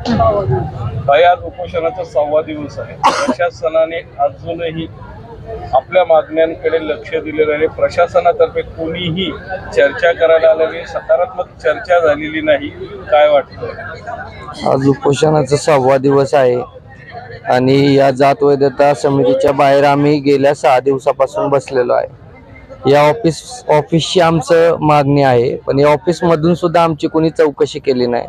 आज उपोषणाचा 6वा दिवस आहे। प्रशासनाने अजूनही आपल्या मागण्यांकडे लक्ष दिलेलं नाही। प्रशासनातर्फे कोणीही चर्चा करायला आलेली, सकारात्मक चर्चा झालेली नाही। काय वाटतं? आज उपोषणाचा 6वा दिवस आहे आणि या जात वैधता समितीच्या बाहेर आम्ही गेल्या 6 दिवसापासून बसलेलो आहे। या ऑफिसची आमचं मागणी आहे, पण या ऑफिसमधून सुद्धा आमची कोणी चौकशी केली नाही।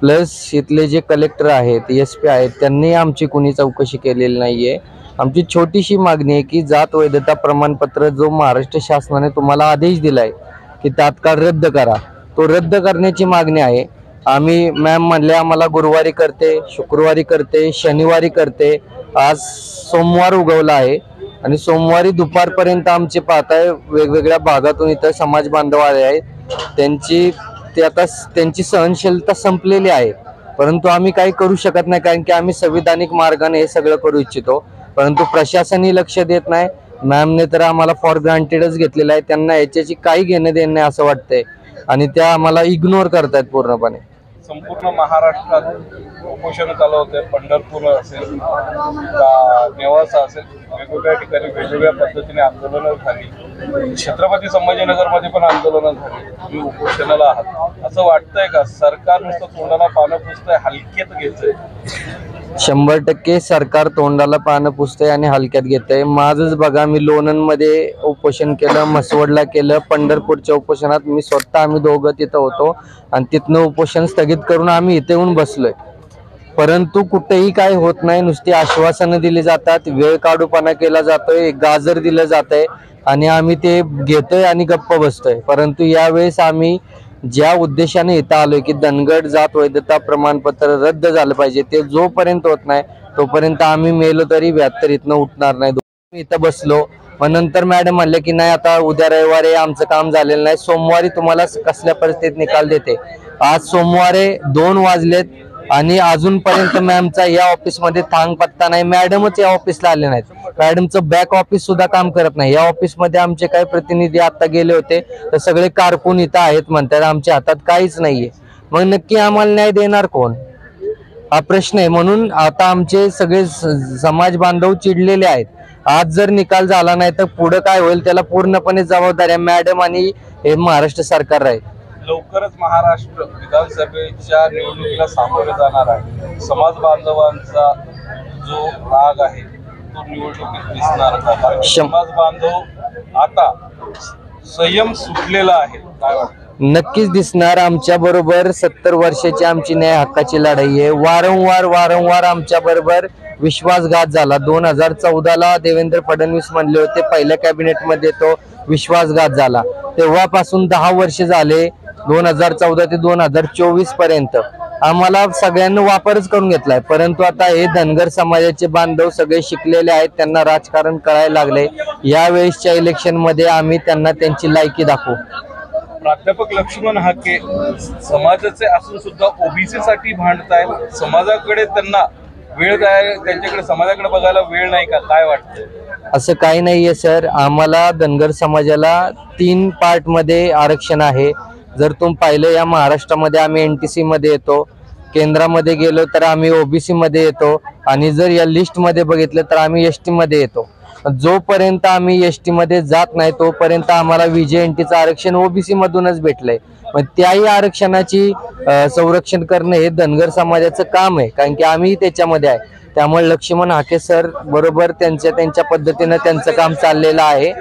प्लस इथले जे कलेक्टर आहेत, SP आहेत, त्यांनी आमची कोणी चौकशी केलेली नाहीये। आमची छोटीशी मागणी आहे की जात वैधता प्रमाणपत्र जो महाराष्ट्र शासनाने तुम्हाला आदेश दिलाय की तात्काळ रद्द करा, तो रद्द करण्याची मागणी आहे। आम्ही मॅम म्हणले आम्हाला गुरुवारी करते, शुक्रवारी करते, शनिवारी करते। आज सोमवार उगवला आहे आणि सोमवारी दुपारपर्यंत आमचे पाहताय वेगवेगळ्या भागातून इथं समाज बांधव आले आहेत। त्यांची सहनशीलता संपलेली आहे, परंतु आम्ही काही करू शकत नाही, कारण की आम्ही संविधानिक मार्गाने हे सगळं करू इच्छितो, परंतु प्रशासनही लक्ष देत नाही। मॅमने तर आम्हाला फॉर ग्रांटेडच घेतलेलं आहे, त्यांना याच्याची काही घेणं देणं नाही असं वाटतंय आणि त्या आम्हाला इग्नोर करतायत पूर्णपणे। संपूर्ण महाराष्ट्रात उपोषण चालू होते। पंढरपूर असेल, नेवासा असेल, वेगवेगळ्या ठिकाणी वेगवेगळ्या पद्धतीने आंदोलनं झाली। छत्रपती संभाजीनगरमध्ये पण आंदोलनं झाली। तुम्ही उपोषणाला आहात, असं वाटतंय का सरकार नुसतं तोंडाला पानं पुसतंय, हलक्यात घेतंय? 100% सरकार तोंडाला पानं पुसतंय आणि हलक्यात घेतंय। माझंच बघा, मी लोणंदमध्ये उपोषण केलं, म्हसवडला केलं, पंढरपूरच्या उपोषणात मी स्वतः आम्ही दोघं तिथं होतो आणि तिथनं उपोषण स्थगित करून आम्ही इथे येऊन बसलोय, परंतु कुठेही काय होत नाही। नुसती आश्वासनं दिली जातात, वेळ काढूपणा केला जातोय, गाजर दिलं जातंय आणि आम्ही ते घेतोय आणि गप्प बसतोय। परंतु यावेळेस आम्ही ज्या उद्देशाने इथं आलोय की धनगर जात वैधता प्रमाणपत्र रद्द झालं पाहिजे, ते जोपर्यंत होत नाही तोपर्यंत आम्ही मेलो तरी 72 इथनं उठणार नाही। इथं बसलो, मग नंतर मॅडम म्हणले की नाही आता उद्या रविवारी आमचं काम झालेलं नाही, सोमवारी तुम्हाला कसल्या परिस्थितीत निकाल देते। आज सोमवारी 2 वाजलेत आणि अजूनपर्यंत मॅमचा या ऑफिसमध्ये थांग पत्ता नाही। मॅडमच या ऑफिसला आले नाहीत, मॅडमचं बॅक ऑफिस सुद्धा काम करत नाही। या ऑफिसमध्ये आमचे काही प्रतिनिधी आता गेले होते, तर सगळे कारकून इथं आहेत म्हणतात, आमच्या हातात काहीच नाहीये। मग नक्की आम्हाला न्याय देणार कोण, हा प्रश्न आहे। म्हणून आता आमचे सगळे समाज बांधव चिडलेले आहेत। आज जर निकाल झाला नाही तर पुढे काय होईल त्याला पूर्णपणे जबाबदारी मॅडम आणि हे महाराष्ट्र सरकार आहे। लवकरच महाराष्ट्र विधानसभेच्या निवडणुकीला सामोरे जाणार आहे। समाज बांधवांचा जो राग आहे तो निवडणुकीत दिसणार का? समाज बांधव आता संयम सुटलेला आहे, काय वाटतं? नक्कीच दिसणार। आमच्या बरोबर 70 वर्षाची आमची न्याय हक्काची लढाई आहे। वारंवार आमच्या बरोबर विश्वासघात झाला। 2014ला देवेंद्र फडणवीस म्हणले होते पहिल्या कॅबिनेटमध्ये तो विश्वासघात झाला, तेव्हापासून 10 वर्ष झाले। 2014 ते 2024 पर्यंत आम्हाला सगळ्यांना वापरच करून घेतलाय, परंतु आता हे धनगर समाजाचे बांधव सगळे शिकलेले आहेत, त्यांना राजकारण कळायला लागले। यावेळेसच्या इलेक्शन मध्ये आम्ही त्यांना त्यांची लायकी दाखवू। प्राध्यापक लक्ष्मण हाके समाजाचे असून सुद्धा ओबीसी साठी भांडतायत, समाजाकडे त्यांना वेळ द्यायला, त्यांच्याकडे समाजाकडे बघायला वेळ नाही का, काय वाटतं? असं काही नाहीये सर, आम्हाला धनगर समाजाला 3 पार्ट मध्ये आरक्षण आहे। जर तुम्ही पाहिलं या महाराष्ट्रामध्ये आम्ही NTC मध्ये येतो, केंद्रामध्ये गेलो तर आम्ही OBC मध्ये येतो आणि जर या लिस्ट मध्ये बघितलं तर आम्ही ST मध्ये येतो। जोपर्यंत आम्ही ST मध्ये जात नाही तोपर्यंत आम्हाला VJNTचं आरक्षण OBC मधूनच भेटलंय। पण त्याही आरक्षणाची संरक्षण करणं हे धनगर समाजाचं काम आहे, कारण की आम्ही त्याच्यामध्ये आहे। त्यामुळे लक्ष्मण हाके सर बरोबर त्यांच्या पद्धतीने त्यांचं काम चाललेलं आहे।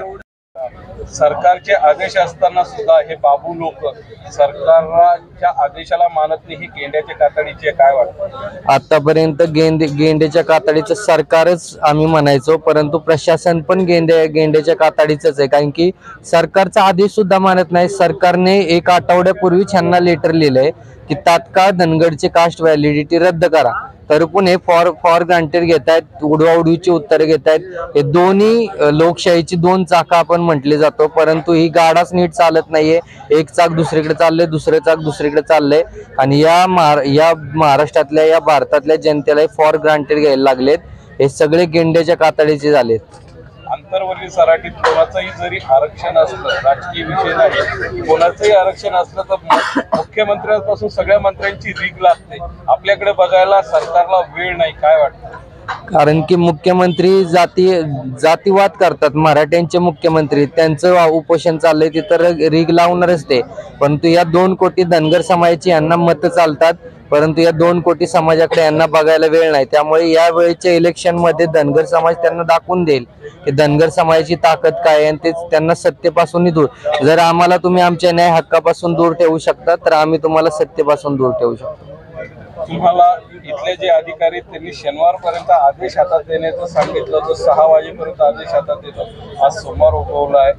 सरकारचे आदेश असताना सुद्धा हे बाबू लोक सरकारच्या आदेशाला मानत नाही, ही गेंड्याच्या कातडीची, काय वाटतं? आतापर्यंत गेंड्याच्या कातडीचं सरकारच आम्ही म्हणायचो, परंतु प्रशासन पण गेंड्याच्या कातडीच आहे, कारण की सरकारचा आदेश सुद्धा मानत नाही। सरकारने 1 आठवड्यापूर्वीच ह्यांना लेटर लिहिलंय की तात्काळ धनगरची कास्ट व्हॅलिडिटी रद्द करा, तर पण हे फॉर ग्रांटेड घेत आहेत, उडवाउडवीची उत्तरे घेत आहेत। हे दोन्ही लोकशाहीची 2 चाकं आपण म्हटले जातो, परंतु ही गाडाच नीट चालत नाहीये। एक चाक दुसरीकडे चाललंय, दुसरं चाक दुसरीकडे चाललंय आणि या महाराष्ट्रातल्या या भारतातल्या जनतेला फॉर ग्रांटेड घ्यायला लागलेत। हे सगळे गेंड्याच्या कातडीचे झालेत। आंतरवर्गीय सराटीत कोणाचंही जरी आरक्षण असलं, राजकीय विषय नाही, कोणाचंही आरक्षण असलं तर मुख्यमंत्र्यांपासून सगळ्या मंत्र्यांची रीग लागते. आपल्याकडे बघायला सरकारला वेळ नाही. काय वाटतं? कारण की मुख्यमंत्री जातीवाद करतात. मराठ्यांचे मुख्यमंत्री, त्यांचं उपोषण चाललंय तिथं रीग लावणारच ते. परंतु या 2 कोटी धनगर समाजाची यांना मतं चालतात, परंतु या 2 कोटी समाजाकडे यांना बघायला वेळ नाही. त्यामुळे या वेळेच्या इलेक्शन मध्ये धनगर समाज त्यांना दाखवून देईल की धनगर समाजाची ताकद काय आहे, आणि ते त्यांना सत्तेपासून दूर. जर आम्हाला तुम्ही आमच्या न्याय हक्कापासून दूर ठेवू शकता तर आम्ही तुम्हाला सत्तेपासून दूर ठेवू शकतो. तुम्हाला इथले जे अधिकारी त्यांनी शनिवारपर्यंत आदेश हातात देण्याचं सांगितलं होतं, 6 वाजेपर्यंत आदेश हातात येतो. आज सोमवार उगवला आहे,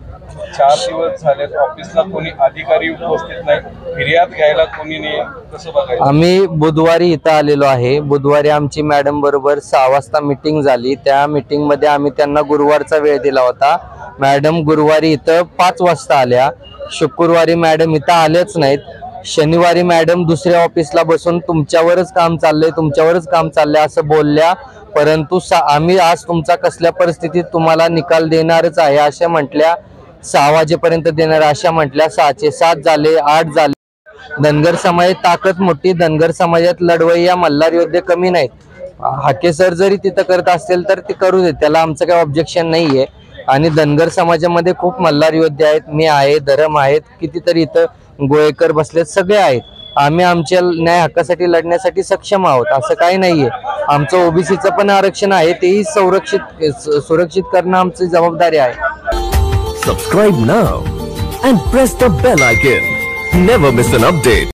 4 दिवस झालेत, ऑफिसला कोणी अधिकारी उपस्थित नाही, फिर्याद घ्यायला कोणी नाही. कसं बघायचं? आम्ही बुधवारी इथं आलेलो आहे. बुधवारी आमची मॅडम बरोबर 6 वाजता मीटिंग झाली. त्या मीटिंग मध्ये आम्ही त्यांना गुरुवारचा वेळ दिला होता. मॅडम गुरुवारी इथं 5 वाजता आल्या. शुक्रवारी मॅडम इथं आल्याच नाहीत. शनिवारी मॅडम दुसऱ्या ऑफिसला बसून तुमच्यावरच काम चाललंय असं बोलल्या. परंतु आम्ही आज तुमचा कसल्या परिस्थितीत तुम्हाला निकाल देणारच आहे अशा म्हटल्या. 6 वाजेपर्यंत देणार अशा म्हटल्या. 6चे 7 झाले, 8 झाले. धनगर समाजात ताकद मोठी. धनगर समाजात लढवय्या मल्हार योद्धे कमी नाहीत. हाके सर जरी तिथं करत असतील तर ते करू दे, त्याला आमचं काही ऑब्जेक्शन नाहीये. आणि धनगर समाजामध्ये खूप मल्हार योद्धे आहेत. मी आहे, धरम आहेत, कितीतरी इथं गोळेकर बसलेत, सगळे आहेत. आम्ही आमच्या न्याय हक्कासाठी लढण्यासाठी सक्षम आहोत, असं काही नाहीये. आमचं ओबीसीचं पण आरक्षण आहे, तेही सुरक्षित करणं आमची जबाबदारी आहे. Subscribe now and press the bell icon. Never miss an update.